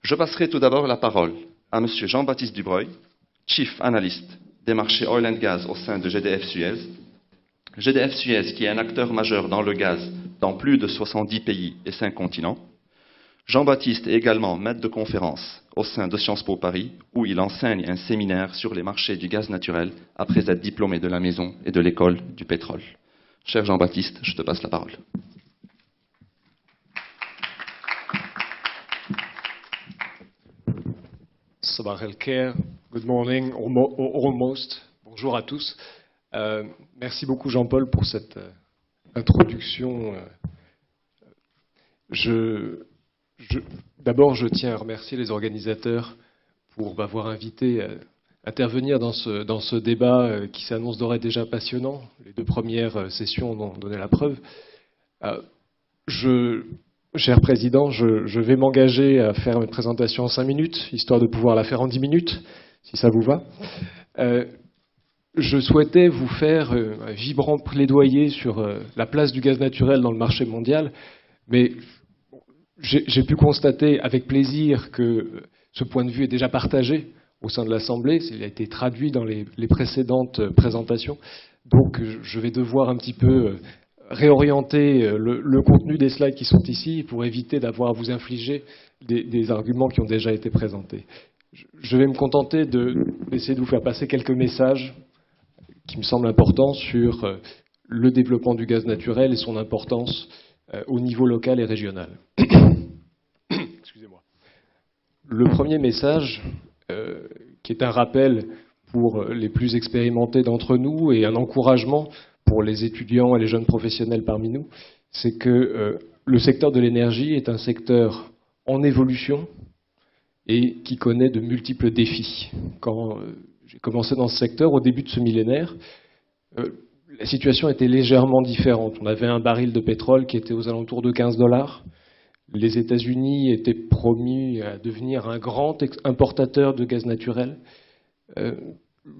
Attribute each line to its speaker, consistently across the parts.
Speaker 1: Je passerai tout d'abord la parole à M. Jean-Baptiste Dubreuil, Chief Analyst des marchés oil and gas au sein de GDF Suez. GDF Suez qui est un acteur majeur dans le gaz dans plus de 70 pays et 5 continents. Jean-Baptiste est également maître de conférence au sein de Sciences Po Paris, où il enseigne un séminaire sur les marchés du gaz naturel après être diplômé de la maison et de l'école du pétrole. Cher Jean-Baptiste, je te passe la parole.
Speaker 2: Sabah el-Khair, good morning, almost. Bonjour à tous. Merci beaucoup Jean-Paul pour cette introduction. D'abord, je tiens à remercier les organisateurs pour m'avoir invité à intervenir dans ce débat qui s'annonce d'ores et déjà passionnant. Les 2 premières sessions en ont donné la preuve. Cher Président, je vais m'engager à faire une présentation en 5 minutes, histoire de pouvoir la faire en 10 minutes, si ça vous va. Je souhaitais vous faire un vibrant plaidoyer sur la place du gaz naturel dans le marché mondial, mais j'ai pu constater avec plaisir que ce point de vue est déjà partagé au sein de l'Assemblée. Il a été traduit dans les précédentes présentations. Donc je vais devoir un petit peu réorienter le contenu des slides qui sont ici pour éviter d'avoir à vous infliger des arguments qui ont déjà été présentés. Je vais me contenter d'essayer de vous faire passer quelques messages qui me semblent importants sur le développement du gaz naturel et son importance au niveau local et régional. Excusez-moi. Le premier message, qui est un rappel pour les plus expérimentés d'entre nous et un encouragement pour les étudiants et les jeunes professionnels parmi nous, c'est que le secteur de l'énergie est un secteur en évolution et qui connaît de multiples défis. Quand j'ai commencé dans ce secteur, au début de ce millénaire, la situation était légèrement différente. On avait un baril de pétrole qui était aux alentours de $15. Les États-Unis étaient promis à devenir un grand importateur de gaz naturel.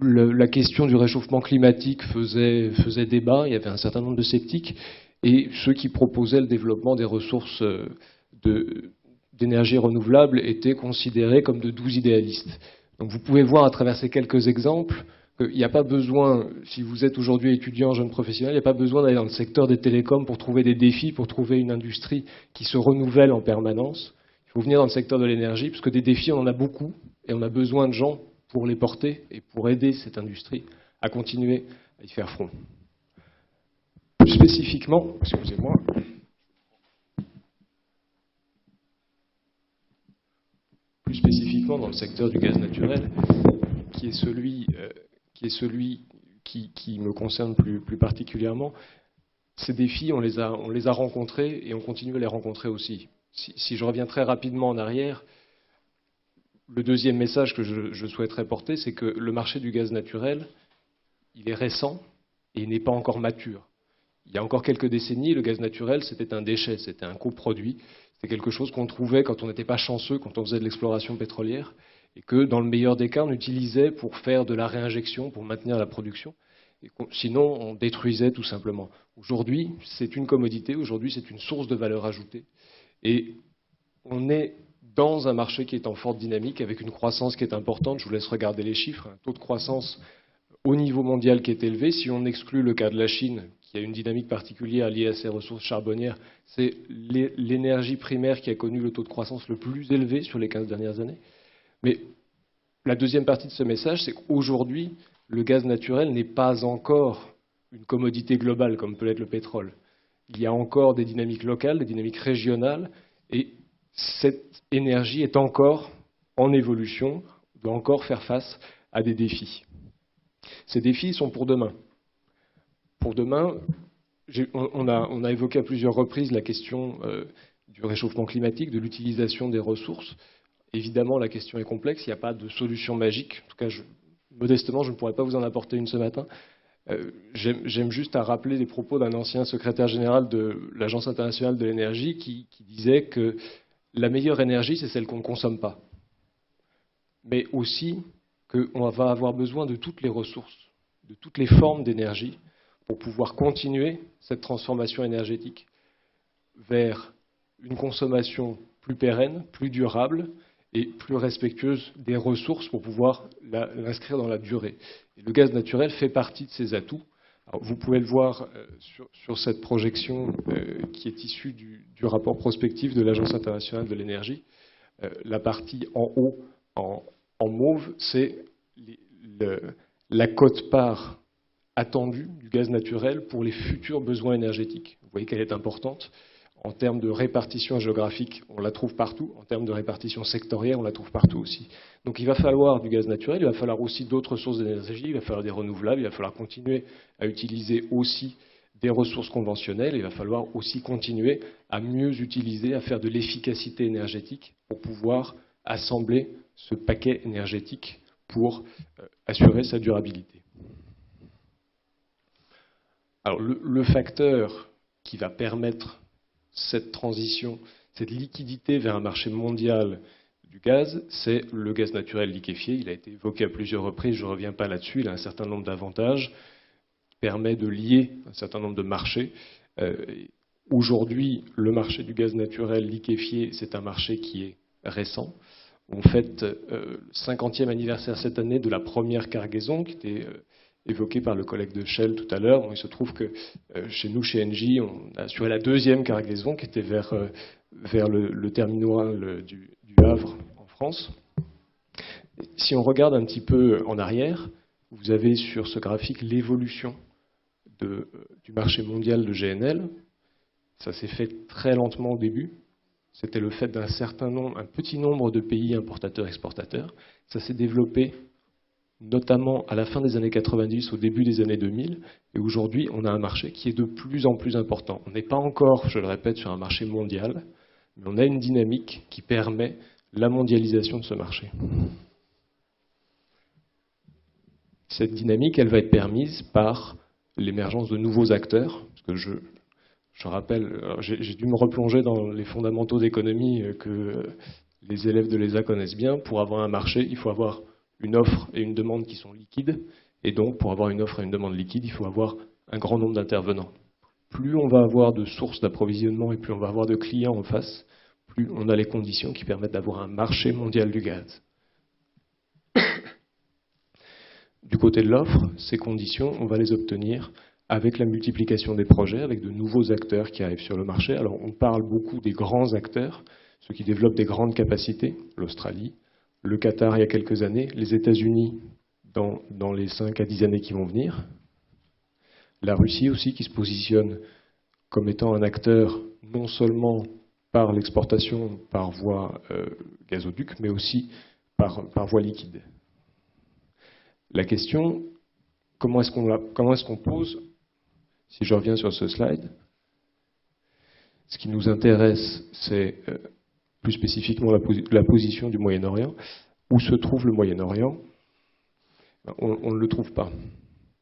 Speaker 2: La question du réchauffement climatique faisait débat. Il y avait un certain nombre de sceptiques. Et ceux qui proposaient le développement des ressources d'énergie renouvelable étaient considérés comme de doux idéalistes. Donc vous pouvez voir à travers ces quelques exemples qu'il n'y a pas besoin, si vous êtes aujourd'hui étudiant, jeune professionnel, il n'y a pas besoin d'aller dans le secteur des télécoms pour trouver des défis, pour trouver une industrie qui se renouvelle en permanence. Il faut venir dans le secteur de l'énergie, parce que des défis, on en a beaucoup, et on a besoin de gens pour les porter et pour aider cette industrie à continuer à y faire front. Plus spécifiquement, excusez-moi, dans le secteur du gaz naturel, qui est celui qui me concerne plus particulièrement, ces défis, on les a rencontrés et on continue à les rencontrer aussi. Si je reviens très rapidement en arrière, le deuxième message que je souhaiterais porter, c'est que le marché du gaz naturel, il est récent et il n'est pas encore mature. Il y a encore quelques décennies, le gaz naturel, c'était un déchet, c'était un coproduit, c'était quelque chose qu'on trouvait quand on n'était pas chanceux, quand on faisait de l'exploration pétrolière, et que dans le meilleur des cas, on utilisait pour faire de la réinjection, pour maintenir la production. Et sinon, on détruisait tout simplement. Aujourd'hui, c'est une commodité, aujourd'hui, c'est une source de valeur ajoutée. Et on est dans un marché qui est en forte dynamique, avec une croissance qui est importante. Je vous laisse regarder les chiffres. Un taux de croissance au niveau mondial qui est élevé. Si on exclut le cas de la Chine, qui a une dynamique particulière liée à ses ressources charbonnières, c'est l'énergie primaire qui a connu le taux de croissance le plus élevé sur les 15 dernières années. Mais la deuxième partie de ce message, c'est qu'aujourd'hui, le gaz naturel n'est pas encore une commodité globale comme peut l'être le pétrole. Il y a encore des dynamiques locales, des dynamiques régionales, et cette énergie est encore en évolution, doit encore faire face à des défis. Ces défis sont pour demain. Pour demain, on a évoqué à plusieurs reprises la question du réchauffement climatique, de l'utilisation des ressources. Évidemment, la question est complexe, il n'y a pas de solution magique. En tout cas, modestement, je ne pourrais pas vous en apporter une ce matin. J'aime juste à rappeler les propos d'un ancien secrétaire général de l'Agence internationale de l'énergie qui disait que la meilleure énergie, c'est celle qu'on ne consomme pas. Mais aussi qu'on va avoir besoin de toutes les ressources, de toutes les formes d'énergie pour pouvoir continuer cette transformation énergétique vers une consommation plus pérenne, plus durable, et plus respectueuse des ressources pour pouvoir l'inscrire dans la durée. Et le gaz naturel fait partie de ces atouts. Alors, vous pouvez le voir sur cette projection qui est issue du rapport prospectif de l'Agence internationale de l'énergie. La partie en haut, en mauve, c'est la quote-part attendue du gaz naturel pour les futurs besoins énergétiques. Vous voyez qu'elle est importante. En termes de répartition géographique, on la trouve partout. En termes de répartition sectorielle, on la trouve partout aussi. Donc il va falloir du gaz naturel, il va falloir aussi d'autres sources d'énergie, il va falloir des renouvelables, il va falloir continuer à utiliser aussi des ressources conventionnelles, il va falloir aussi continuer à mieux utiliser, à faire de l'efficacité énergétique pour pouvoir assembler ce paquet énergétique pour assurer sa durabilité. Alors le facteur qui va permettre cette transition, cette liquidité vers un marché mondial du gaz, c'est le gaz naturel liquéfié. Il a été évoqué à plusieurs reprises, je ne reviens pas là-dessus, il a un certain nombre d'avantages, qui permet de lier un certain nombre de marchés. Aujourd'hui, le marché du gaz naturel liquéfié, c'est un marché qui est récent. On fête le 50e anniversaire cette année de la première cargaison qui était évoqué par le collègue de Shell tout à l'heure. Bon, il se trouve que chez nous, chez Engie, on a assuré la deuxième cargaison qui était vers le terminal du Havre en France. Si on regarde un petit peu en arrière, vous avez sur ce graphique l'évolution du marché mondial de GNL. Ça s'est fait très lentement au début. C'était le fait d'un un petit nombre de pays importateurs-exportateurs. Ça s'est développé notamment à la fin des années 90, au début des années 2000, et aujourd'hui, on a un marché qui est de plus en plus important. On n'est pas encore, je le répète, sur un marché mondial, mais on a une dynamique qui permet la mondialisation de ce marché. Cette dynamique, elle va être permise par l'émergence de nouveaux acteurs, parce que je rappelle, j'ai dû me replonger dans les fondamentaux d'économie que les élèves de l'ESA connaissent bien. Pour avoir un marché, il faut avoir une offre et une demande qui sont liquides, et donc pour avoir une offre et une demande liquide, il faut avoir un grand nombre d'intervenants. Plus on va avoir de sources d'approvisionnement et plus on va avoir de clients en face, plus on a les conditions qui permettent d'avoir un marché mondial du gaz. Du côté de l'offre, ces conditions, on va les obtenir avec la multiplication des projets, avec de nouveaux acteurs qui arrivent sur le marché. Alors on parle beaucoup des grands acteurs, ceux qui développent des grandes capacités, l'Australie, le Qatar il y a quelques années, les États-Unis dans les 5 à 10 années qui vont venir, la Russie aussi qui se positionne comme étant un acteur non seulement par l'exportation par voie gazoduc, mais aussi par voie liquide. La question, comment est-ce qu'on pose, si je reviens sur ce slide, ce qui nous intéresse, c'est plus spécifiquement la position du Moyen-Orient. Où se trouve le Moyen-Orient? On ne le trouve pas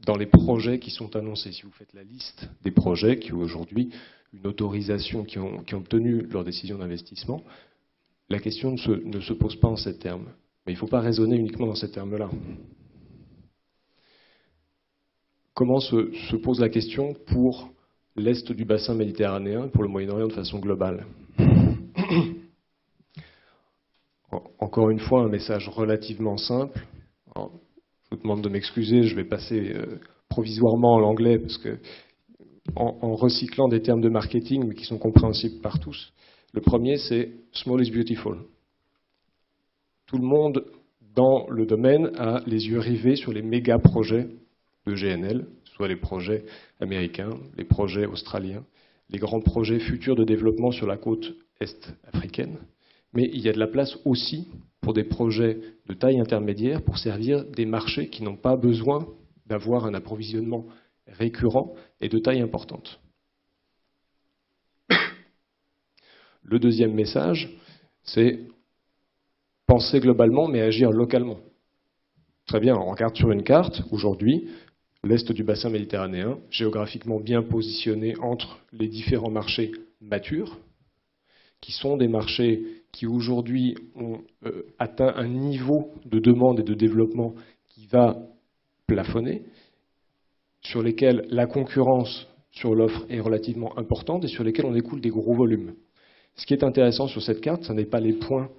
Speaker 2: dans les projets qui sont annoncés. Si vous faites la liste des projets qui ont aujourd'hui une autorisation, qui ont obtenu leur décision d'investissement, la question ne se pose pas en ces termes. Mais il ne faut pas raisonner uniquement dans ces termes-là. Comment se pose la question pour l'Est du bassin méditerranéen, pour le Moyen-Orient de façon globale? Encore une fois, un message relativement simple. Alors, je vous demande de m'excuser, je vais passer provisoirement en l'anglais, parce que en recyclant des termes de marketing, mais qui sont compréhensibles par tous. Le premier, c'est « small is beautiful ». Tout le monde dans le domaine a les yeux rivés sur les méga projets de GNL, soit les projets américains, les projets australiens, les grands projets futurs de développement sur la côte est africaine. Mais il y a de la place aussi pour des projets de taille intermédiaire pour servir des marchés qui n'ont pas besoin d'avoir un approvisionnement récurrent et de taille importante. Le deuxième message, c'est penser globalement mais agir localement. Très bien, on regarde sur une carte, aujourd'hui, l'Est du bassin méditerranéen, géographiquement bien positionné entre les différents marchés matures, qui sont des marchés qui aujourd'hui ont atteint un niveau de demande et de développement qui va plafonner, sur lesquels la concurrence sur l'offre est relativement importante et sur lesquels on écoule des gros volumes. Ce qui est intéressant sur cette carte, ce n'est pas les points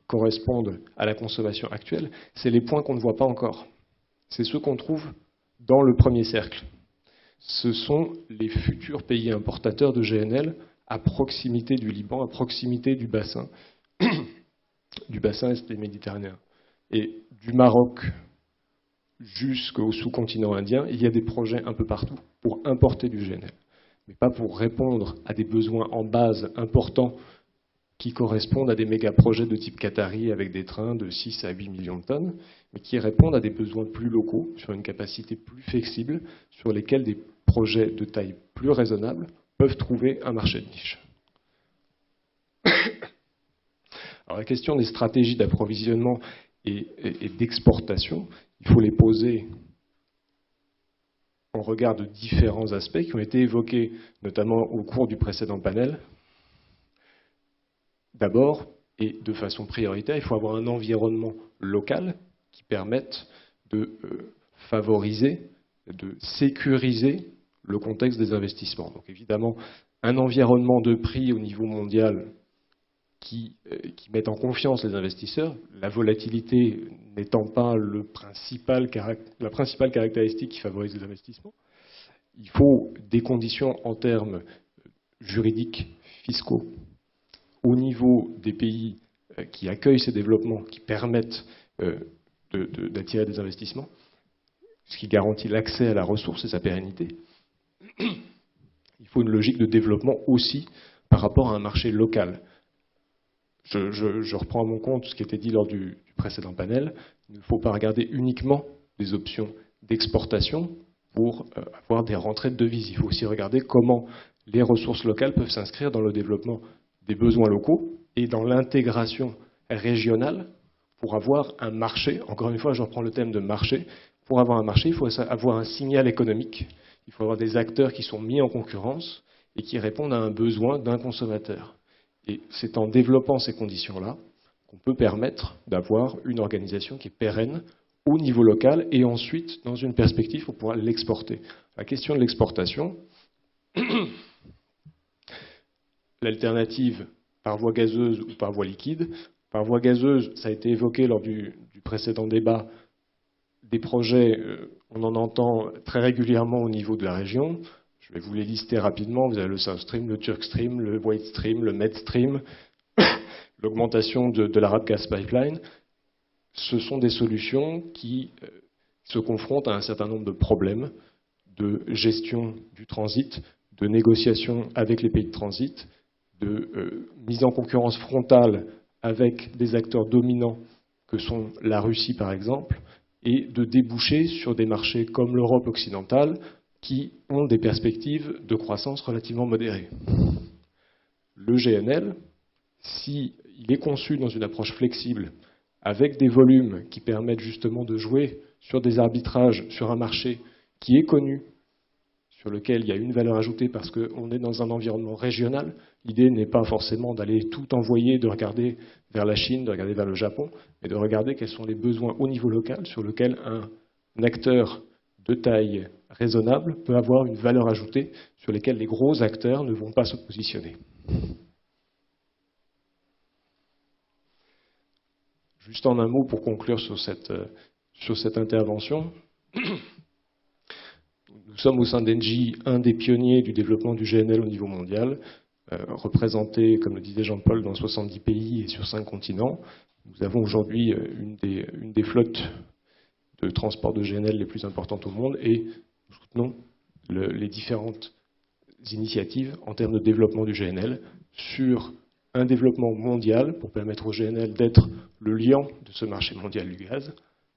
Speaker 2: correspondent à la consommation actuelle, c'est les points qu'on ne voit pas encore. C'est ceux qu'on trouve dans le premier cercle. Ce sont les futurs pays importateurs de GNL à proximité du Liban, à proximité du bassin est méditerranéen. Et du Maroc jusqu'au sous-continent indien, il y a des projets un peu partout pour importer du GNL, mais pas pour répondre à des besoins en base importants qui correspondent à des méga-projets de type qatari avec des trains de 6 à 8 millions de tonnes, mais qui répondent à des besoins plus locaux, sur une capacité plus flexible, sur lesquels des projets de taille plus raisonnable peuvent trouver un marché de niche. Alors la question des stratégies d'approvisionnement et d'exportation, il faut les poser en regard de différents aspects qui ont été évoqués notamment au cours du précédent panel. D'abord, et de façon prioritaire, il faut avoir un environnement local qui permette de favoriser, de sécuriser le contexte des investissements. Donc évidemment, un environnement de prix au niveau mondial qui met en confiance les investisseurs, la volatilité n'étant pas la principale caractéristique qui favorise les investissements. Il faut des conditions en termes juridiques, fiscaux, au niveau des pays qui accueillent ces développements, qui permettent d'attirer des investissements, ce qui garantit l'accès à la ressource et sa pérennité. Il faut une logique de développement aussi par rapport à un marché local. Je reprends à mon compte ce qui était dit lors du précédent panel. Il ne faut pas regarder uniquement des options d'exportation pour avoir des rentrées de devises. Il faut aussi regarder comment les ressources locales peuvent s'inscrire dans le développement des besoins locaux et dans l'intégration régionale pour avoir un marché. Encore une fois, je reprends le thème de marché. Pour avoir un marché, il faut avoir un signal économique. Il faut avoir des acteurs qui sont mis en concurrence et qui répondent à un besoin d'un consommateur. Et c'est en développant ces conditions-là qu'on peut permettre d'avoir une organisation qui est pérenne au niveau local et ensuite, dans une perspective, pour pouvoir l'exporter. La question de l'exportation, l'alternative par voie gazeuse ou par voie liquide. Par voie gazeuse, ça a été évoqué lors du précédent débat, des projets, on en entend très régulièrement au niveau de la région. Je vais vous les lister rapidement. Vous avez le South Stream, le Turk Stream, le White Stream, le Med Stream, l'augmentation de l'Arab Gas Pipeline. Ce sont des solutions qui se confrontent à un certain nombre de problèmes de gestion du transit, de négociation avec les pays de transit, de mise en concurrence frontale avec des acteurs dominants que sont la Russie par exemple, et de déboucher sur des marchés comme l'Europe occidentale qui ont des perspectives de croissance relativement modérées. Le GNL, s'il est conçu dans une approche flexible, avec des volumes qui permettent justement de jouer sur des arbitrages, sur un marché qui est connu, sur lequel il y a une valeur ajoutée parce qu'on est dans un environnement régional. L'idée n'est pas forcément d'aller tout envoyer, de regarder vers la Chine, de regarder vers le Japon, mais de regarder quels sont les besoins au niveau local sur lequel un acteur de taille raisonnable peut avoir une valeur ajoutée sur lesquels les gros acteurs ne vont pas se positionner. Juste en un mot pour conclure sur cette intervention. Nous sommes au sein d'Engie un des pionniers du développement du GNL au niveau mondial, représenté, comme le disait Jean-Paul, dans 70 pays et sur 5 continents. Nous avons aujourd'hui une des flottes de transport de GNL les plus importantes au monde et nous soutenons les différentes initiatives en termes de développement du GNL sur un développement mondial pour permettre au GNL d'être le liant de ce marché mondial du gaz,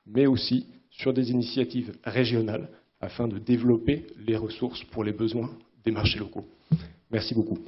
Speaker 2: mais aussi sur des initiatives régionales afin de développer les ressources pour les besoins des marchés locaux. Merci beaucoup.